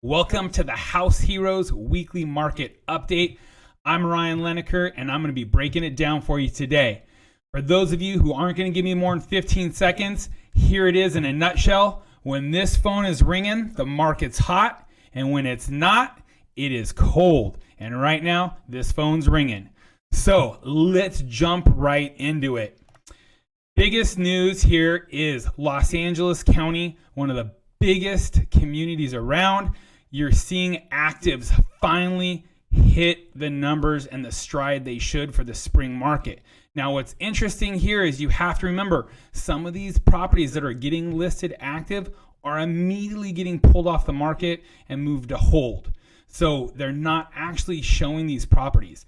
Welcome to the House Heroes Weekly Market Update. I'm Ryan Lineker, and I'm going to be breaking it down for you today. For those of you who aren't going to give me more than 15 seconds, here it is in a nutshell. When this phone is ringing, the market's hot, and when it's not, it is cold. And right now, this phone's ringing. So let's jump right into it. Biggest news here is Los Angeles County, one of the biggest communities around. You're seeing actives finally hit the numbers and the stride they should for the spring market. Now, what's interesting here is you have to remember some of these properties that are getting listed active are immediately getting pulled off the market and moved to hold. So they're not actually showing these properties.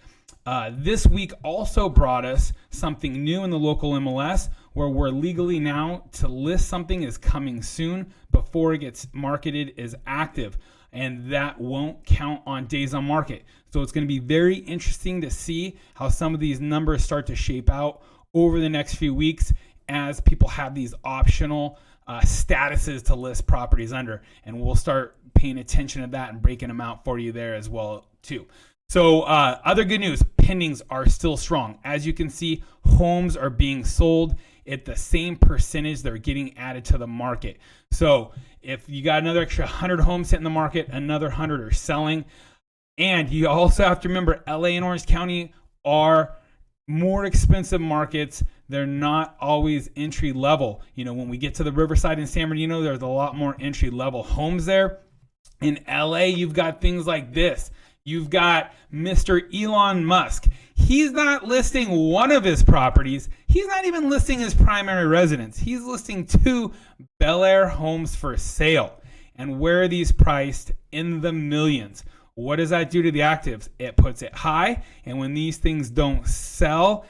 This week also brought us something new in the local MLS where we're legally now to list something is coming soon before it gets marketed as active. And that won't count on days on market. So it's going to be very interesting to see how some of these numbers start to shape out over the next few weeks as people have these optional statuses to list properties under. And we'll start paying attention to that and breaking them out for you there as well too. So other good news, pendings are still strong. As you can see, homes are being sold at the same percentage they're getting added to the market. So if you got another extra 100 homes hitting the market, another 100 are selling. And you also have to remember LA and Orange County are more expensive markets. They're not always entry level. You know, when we get to the Riverside and San Bernardino, there's a lot more entry level homes there. In LA, you've got things like this. You've got Mr. Elon Musk. He's not listing one of his properties. He's not even listing his primary residence. He's listing 2 Bel Air homes for sale. And where are these priced? In the millions. What does that do to the actives? It puts it high. And when these things don't sell,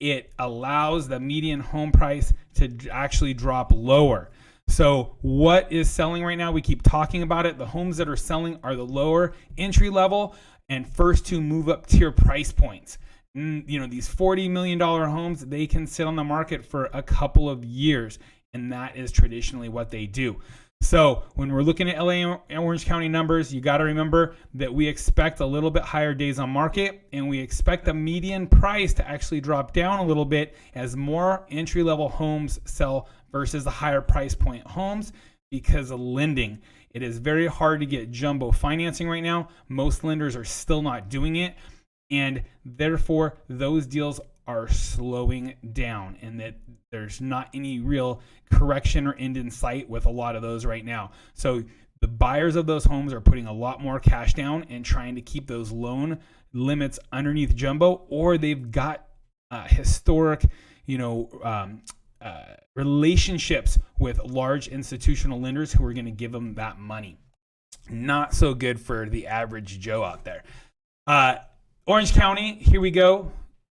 it allows the median home price to actually drop lower. So what is selling right now? We keep talking about it. The homes that are selling are the lower entry level and first to move up tier price points. You know, these $40 million homes, they can sit on the market for a couple of years, and that is traditionally what they do. So when we're looking at LA and Orange County numbers, you got to remember that we expect a little bit higher days on market, and we expect the median price to actually drop down a little bit as more entry-level homes sell versus the higher price point homes because of lending. It is very hard to get jumbo financing right now. Most lenders are still not doing it, and therefore those deals are slowing down, and that there's not any real correction or end in sight with a lot of those right now. So the buyers of those homes are putting a lot more cash down and trying to keep those loan limits underneath jumbo, or they've got historic, relationships with large institutional lenders who are going to give them that money. Not so good for the average Joe out there. Orange County, here we go.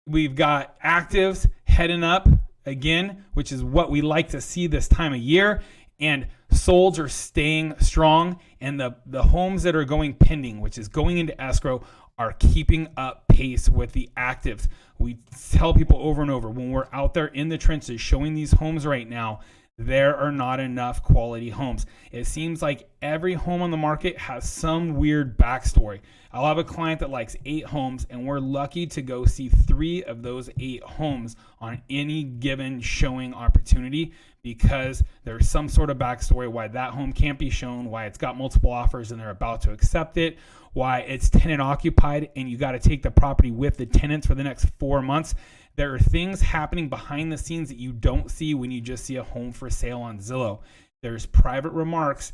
We've got actives heading up again, which is what we like to see this time of year. And solds are staying strong. And the homes that are going pending, which is going into escrow, are keeping up pace with the actives. We tell people over and over, when we're out there in the trenches showing these homes right now, there are not enough quality homes. It seems like every home on the market has some weird backstory. I'll have a client that likes 8 homes, and we're lucky to go see 3 of those 8 homes on any given showing opportunity because there's some sort of backstory why that home can't be shown, why it's got multiple offers and they're about to accept it, why it's tenant occupied and you got to take the property with the tenants for the next 4 months. There are things happening behind the scenes that you don't see when you just see a home for sale on Zillow. There's private remarks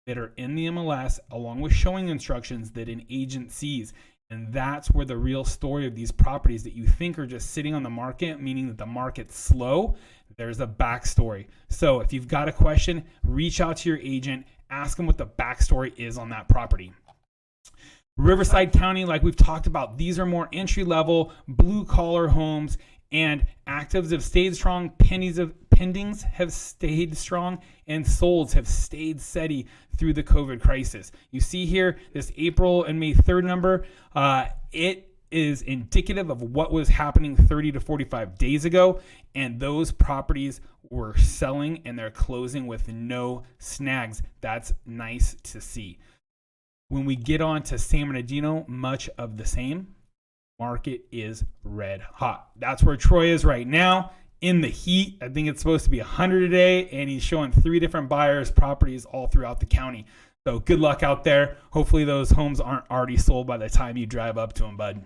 that are in the MLS along with showing instructions that an agent sees. And that's where the real story of these properties that you think are just sitting on the market, meaning that the market's slow, there's a backstory. So if you've got a question, reach out to your agent, ask them what the backstory is on that property. Riverside County, like we've talked about, these are more entry-level, blue-collar homes, and actives have stayed strong, pendings have stayed strong, and solds have stayed steady through the COVID crisis. You see here, this April and May 3rd number, it is indicative of what was happening 30 to 45 days ago, and those properties were selling and they're closing with no snags. That's nice to see. When we get on to San Bernardino, much of the same. Market is red hot. That's where Troy is right now in the heat. I think it's supposed to be 100 a day, and he's showing 3 different buyers properties all throughout the county. So good luck out there. Hopefully those homes aren't already sold by the time you drive up to them, bud.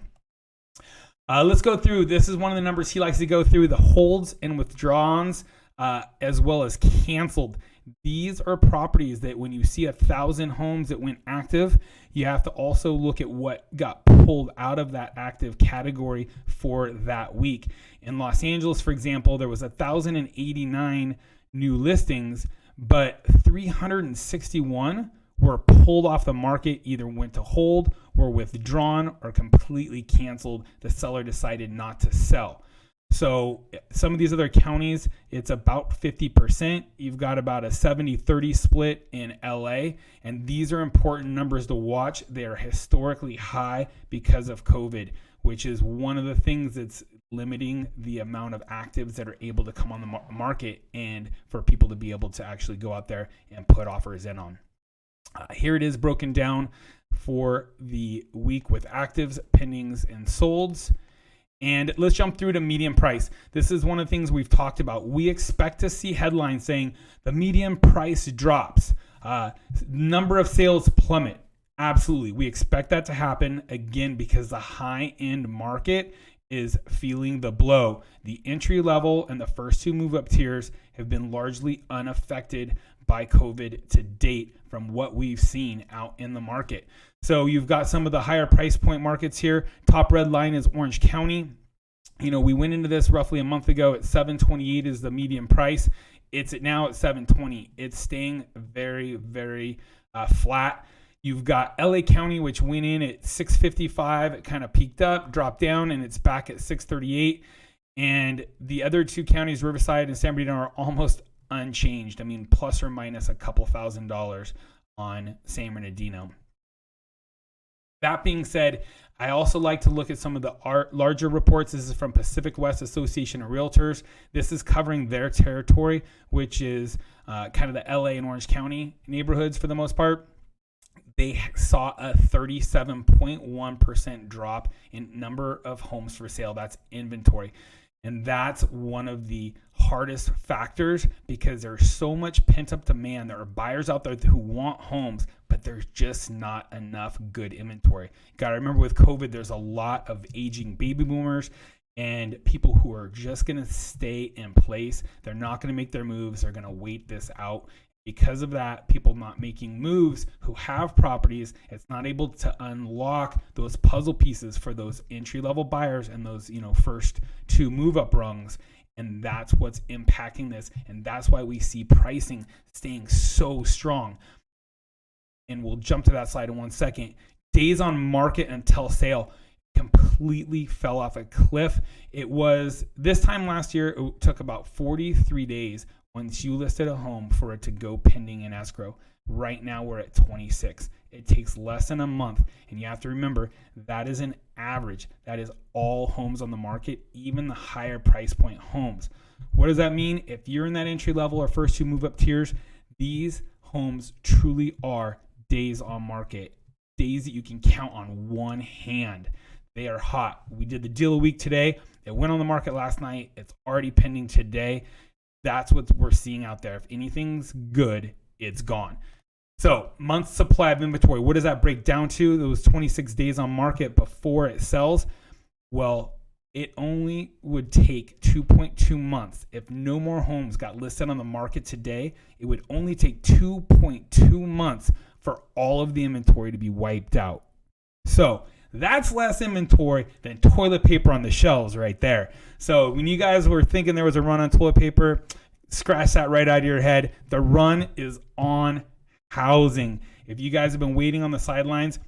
Let's go through. This is one of the numbers he likes to go through, the holds and withdrawals, as well as canceled. These are properties that when you see 1,000 homes that went active, you have to also look at what got pulled out of that active category for that week. In Los Angeles, for example, there was 1,089 new listings, but 361 were pulled off the market, either went to hold or withdrawn or completely canceled. The seller decided not to sell. So some of these other counties, it's about 50%. You've got about a 70-30 split in LA, and these are important numbers to watch. They are historically high because of COVID, which is one of the things that's limiting the amount of actives that are able to come on the market and for people to be able to actually go out there and put offers in on. Here it is broken down for the week with actives, pendings, and solds. And let's jump through to median price. This is one of the things we've talked about. We expect to see headlines saying the median price drops, number of sales plummet. Absolutely. We expect that to happen, again, because the high-end market is feeling the blow. The entry level and the first 2 move-up tiers have been largely unaffected by COVID to date from what we've seen out in the market. So you've got some of the higher price point markets here. Top red line is Orange County. You know, we went into this roughly a month ago at 728 is the median price. It's now at 720. It's staying very, very flat. You've got LA County, which went in at 655. It kind of peaked up, dropped down, and it's back at 638. And the other 2 counties, Riverside and San Bernardino, are almost unchanged. I mean, plus or minus a couple $1,000s on San Bernardino. That being said, I also like to look at some of the larger reports. This is from Pacific West Association of Realtors. This is covering their territory, which is kind of the LA and Orange County neighborhoods for the most part. They saw a 37.1% drop in number of homes for sale. That's inventory. And that's one of the hardest factors because there's so much pent-up demand. There are buyers out there who want homes, but there's just not enough good inventory. Got to remember with COVID, there's a lot of aging baby boomers and people who are just going to stay in place. They're not going to make their moves. They're going to wait this out. Because of that, people not making moves who have properties, it's not able to unlock those puzzle pieces for those entry-level buyers and those, first 2 move-up rungs. And that's what's impacting this. And that's why we see pricing staying so strong. And we'll jump to that slide in 1 second. Days on market until sale completely fell off a cliff. It was this time last year, it took about 43 days once you listed a home for it to go pending in escrow. Right now we're at 26. It takes less than a month. And you have to remember that is an average. That is all homes on the market, even the higher price point homes. What does that mean? If you're in that entry level or first 2 move up tiers, these homes truly are days on market, days that you can count on one hand. They are hot. We did the deal a week today. It went on the market last night. It's already pending today. That's what we're seeing out there. If anything's good, it's gone. So months supply of inventory, what does that break down to? Those 26 days on market before it sells. Well, it only would take 2.2 months. If no more homes got listed on the market today, it would only take 2.2 months for all of the inventory to be wiped out. So that's less inventory than toilet paper on the shelves right there. So when you guys were thinking there was a run on toilet paper, scratch that right out of your head. The run is on housing. If you guys have been waiting on the sidelines,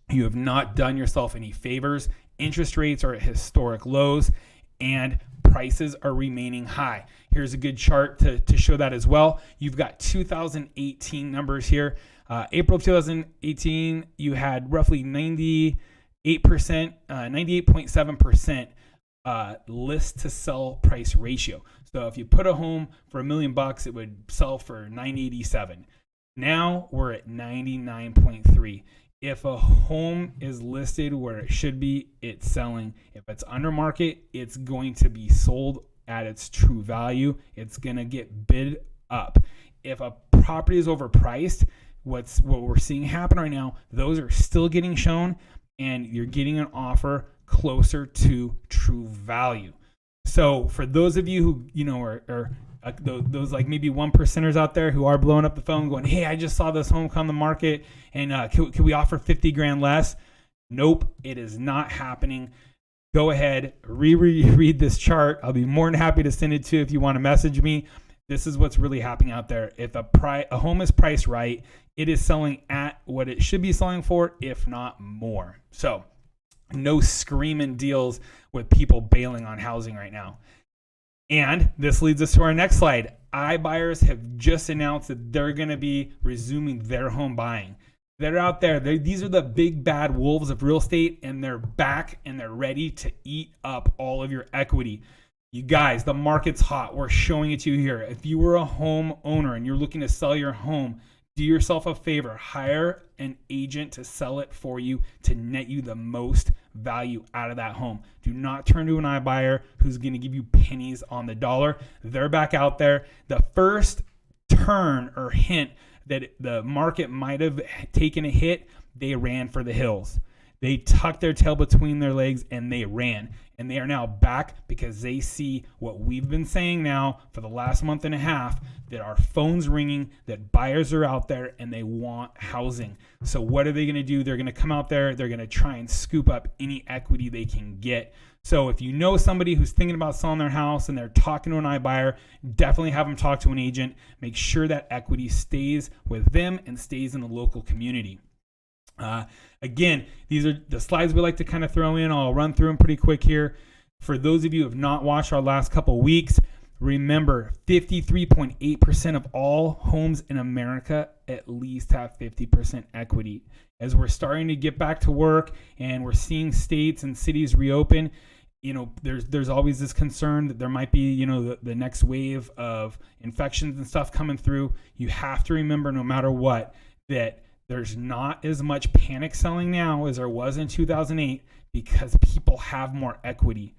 you have not done yourself any favors. Interest rates are at historic lows and prices are remaining high. Here's a good chart to show that as well. You've got 2018 numbers here. April of 2018, you had roughly 98.7% list to sell price ratio. So if you put a home for $1 million, it would sell for $987. Now we're at 99.3. If a home is listed where it should be, it's selling. If it's under market, it's going to be sold at its true value. It's going to get bid up. If a property is overpriced, what we're seeing happen right now, those are still getting shown, and you're getting an offer closer to true value. So for those of you who are those like maybe 1%ers out there who are blowing up the phone going, hey, I just saw this home come to market, and can we offer 50 grand less? Nope, it is not happening. Go ahead, reread this chart. I'll be more than happy to send it to you if you want to message me. This is what's really happening out there. If a home is priced right, it is selling at what it should be selling for, if not more. So no screaming deals with people bailing on housing right now. And this leads us to our next slide. iBuyers have just announced that they're going to be resuming their home buying. They're out there. These are the big bad wolves of real estate, and they're back and they're ready to eat up all of your equity. You guys, the market's hot. We're showing it to you here. If you were a home owner and you're looking to sell your home, do yourself a favor. Hire an agent to sell it for you to net you the most value out of that home. Do not turn to an iBuyer who's going to give you pennies on the dollar. They're back out there. The first turn or hint that the market might have taken a hit, they ran for the hills. They tucked their tail between their legs and they ran. And they are now back because they see what we've been saying now for the last month and a half, that our phone's ringing, that buyers are out there and they want housing. So what are they going to do? They're going to come out there. They're going to try and scoop up any equity they can get. So if you know somebody who's thinking about selling their house and they're talking to an iBuyer, definitely have them talk to an agent. Make sure that equity stays with them and stays in the local community. Again, these are the slides we like to kind of throw in. I'll run through them pretty quick here. For those of you who have not watched our last couple of weeks, remember 53.8% of all homes in America at least have 50% equity. As we're starting to get back to work and we're seeing states and cities reopen, there's always this concern that there might be, the next wave of infections and stuff coming through. You have to remember, no matter what, that there's not as much panic selling now as there was in 2008 because people have more equity.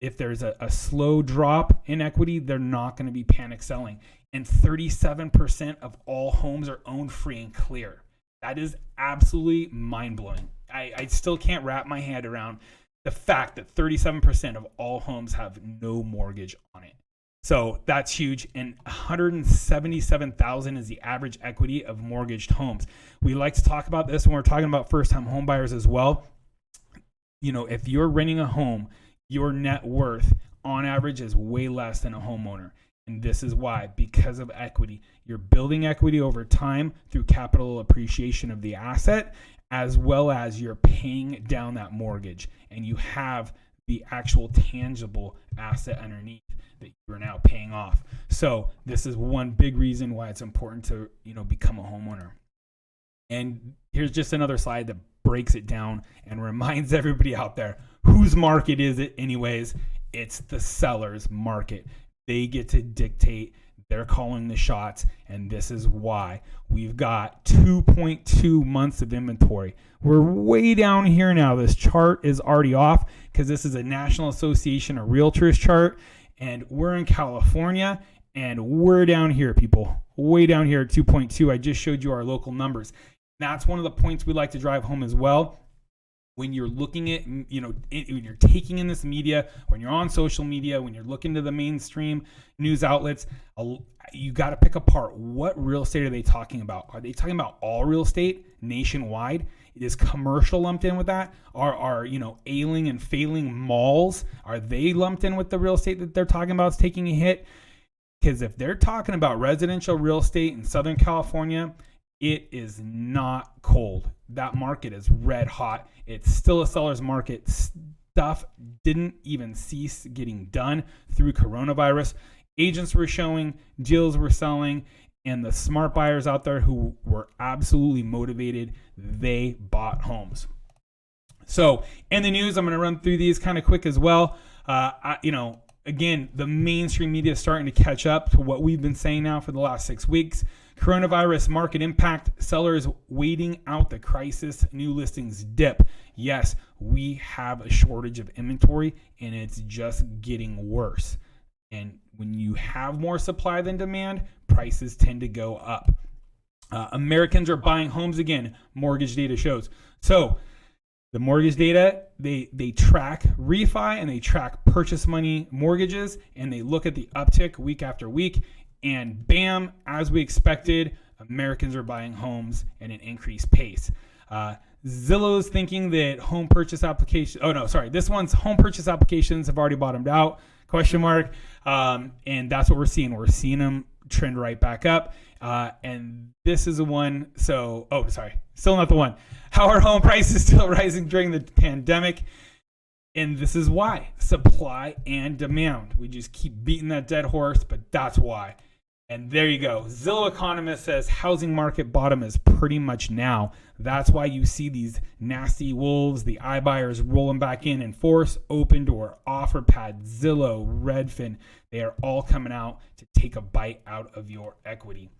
If there's a slow drop in equity, they're not going to be panic selling. And 37% of all homes are owned free and clear. That is absolutely mind-blowing. I still can't wrap my head around the fact that 37% of all homes have no mortgage on it. So that's huge. And $177,000 is the average equity of mortgaged homes. We like to talk about this when we're talking about first-time home buyers as well. If you're renting a home, your net worth on average is way less than a homeowner. And this is why, because of equity. You're building equity over time through capital appreciation of the asset, as well as you're paying down that mortgage. And you have the actual tangible asset underneath that you're now paying off. So this is one big reason why it's important to, become a homeowner. And here's just another slide that breaks it down and reminds everybody out there, whose market is it anyways? It's the seller's market. They get to dictate. They're calling the shots, and this is why we've got 2.2 months of inventory. We're way down here now. This chart is already off because this is a National Association of Realtors chart, and we're in California, and we're down here, people. Way down here at 2.2. I just showed you our local numbers. That's one of the points we like to drive home as well. When you're looking at, when you're taking in this media, when you're on social media, when you're looking to the mainstream news outlets, you got to pick apart what real estate are they talking about? Are they talking about all real estate nationwide? Is commercial lumped in with that? Are ailing and failing malls, are they lumped in with the real estate that they're talking about is taking a hit? Because if they're talking about residential real estate in Southern California, it is not cold. That market is red hot. It's still a seller's market. Stuff didn't even cease getting done through coronavirus. Agents were showing, deals were selling, and the smart buyers out there who were absolutely motivated, they bought homes. So in the news, I'm going to run through these kind of quick as well. Again, the mainstream media is starting to catch up to what we've been saying now for the last 6 weeks. Coronavirus market impact, sellers waiting out the crisis, new listings dip. Yes, we have a shortage of inventory and it's just getting worse. And when you have more supply than demand, prices tend to go up. Americans are buying homes again, mortgage data shows. So the mortgage data, they track refi and they track purchase money mortgages, and they look at the uptick week after week, and bam, as we expected, Americans are buying homes at an increased pace. Zillow's thinking that home purchase applications, this one's home purchase applications have already bottomed out, ? And that's what we're seeing. We're seeing them trend right back up. And this is the one. Still not the one. How are home prices still rising during the pandemic? And this is why: supply and demand. We just keep beating that dead horse, but that's why. And there you go. Zillow economist says housing market bottom is pretty much now. That's why you see these nasty wolves, the iBuyers rolling back in force. Opendoor, OfferPad, Zillow, Redfin. They are all coming out to take a bite out of your equity.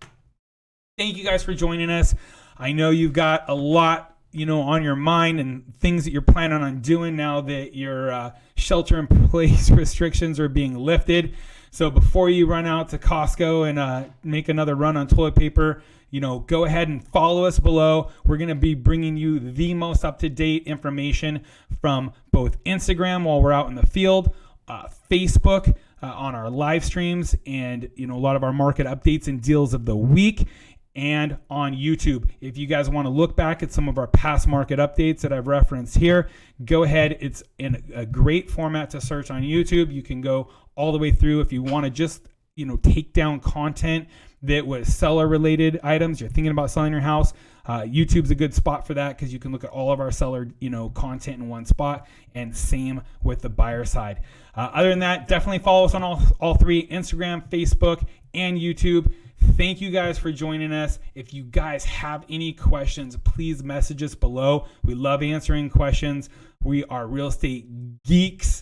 Thank you guys for joining us. I know you've got a lot, on your mind and things that you're planning on doing now that your shelter-in-place restrictions are being lifted. So before you run out to Costco and make another run on toilet paper, go ahead and follow us below. We're going to be bringing you the most up-to-date information from both Instagram while we're out in the field, Facebook on our live streams, and a lot of our market updates and deals of the week, and on YouTube. If you guys want to look back at some of our past market updates that I've referenced here, go ahead. It's in a great format to search on YouTube. You can go all the way through. If you want to just, take down content that was seller related items, you're thinking about selling your house, YouTube's a good spot for that because you can look at all of our seller, content in one spot, and same with the buyer side. Other than that, definitely follow us on all three: Instagram, Facebook, and YouTube. Thank you guys for joining us. If you guys have any questions, please message us below. We love answering questions. We are real estate geeks.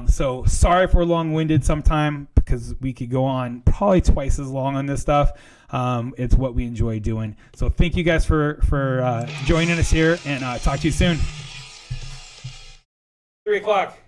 So sorry if we're long-winded sometime, because we could go on probably twice as long on this stuff. It's what we enjoy doing. So thank you guys for joining us here, and talk to you soon. 3 o'clock.